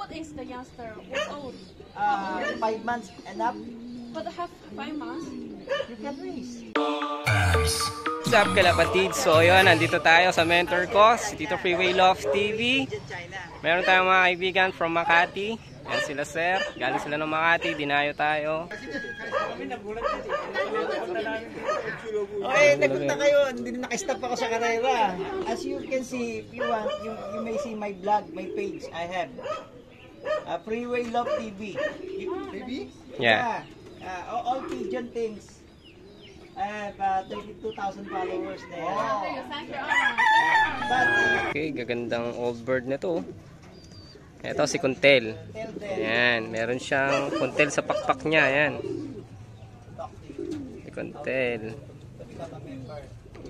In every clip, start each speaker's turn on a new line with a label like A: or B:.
A: old is the youngster? What old?
B: 5 months and up.
A: But have 5 months?
B: You can raise.
C: What's up, kalapatid? So yun, nandito tayo sa mentor ko, si Tito Freeway Love TV. Meron tayong mga kaibigan from Makati. Yan sila sir, galing sila ng Makati, dinayo tayo.
B: Okay, nagpunta kayo, hindi na nakistop ako sa karera. As you can see, if you want, you may see my vlog, my page, I have. Freeway Love TV. TV?
C: Yeah.
B: All Pigeon things. I have 32,000 followers there.
A: Thank you.
C: Okay, gagandang old bird na to. Ito si Kuntel. Ayan, meron siyang Kuntel sa pakpak niya. Ayan. Si Kuntel.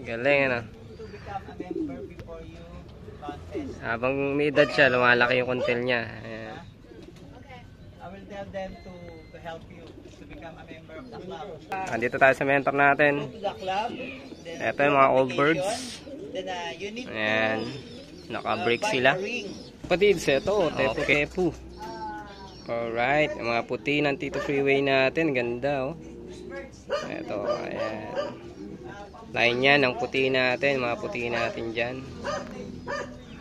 C: Galing ano. Habang may edad siya, lumalaki yung Kuntel niya. Ayan.
B: I will tell them to help you to become a member of the club.
C: Andito tayo sa mentor natin. Ito yung mga old birds. Ayan. Naka-break sila. Kapatids, ito. Tepu-tepu. Alright. Yung mga puti ng Tito Freeway natin. Ganda, oh. Ito. Ayan. Line yan ng puti natin. Mga puti natin dyan.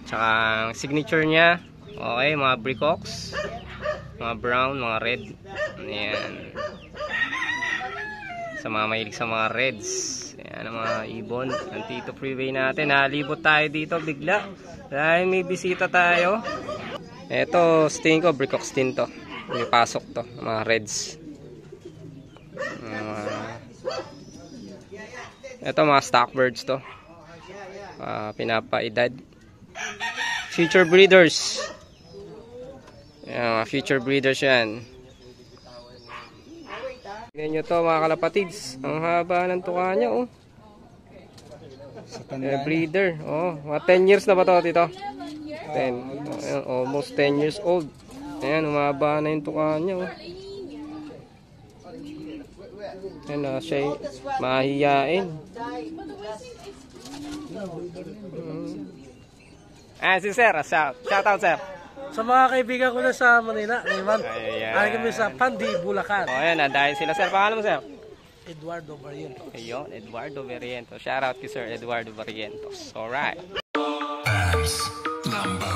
C: Tsaka ang signature niya. Okay, mga brickox. Mga brown, mga red. Ayan. Sa mga mahilig sa mga reds. Ayan ang mga ibon ng Tito Freeway natin. Nalibot tayo dito bigla. Dahil may bisita tayo. Ito, sting ko, brickox din to. May pasok to, mga reds. Ito mga stock birds to. Pinapaedad. Future breeders. Ayan, mga future breeders yan. Tignan nyo to mga kalapatids. Ang haba ng tuka niya, oh. Breeder. Oh, mga 10 years na ba to, Tito? 10. Ayan, almost 10 years old. Ayan, humaba na yung tuka niya, oh. Ayan, siya mahihiyain. Ayan, si Sir. Shout out, Sir.
D: Sa mga kaibigan ko na sa Manila, ngayon, ay kami sa Pandi, Bulacan.
C: O, ayan, dahil sila, Sir. Pangalan mo, Sir?
D: Eduardo Barrientos.
C: Ayun, Eduardo Barrientos. Shout out kay Sir Eduardo Barrientos. Alright.
E: Lamba.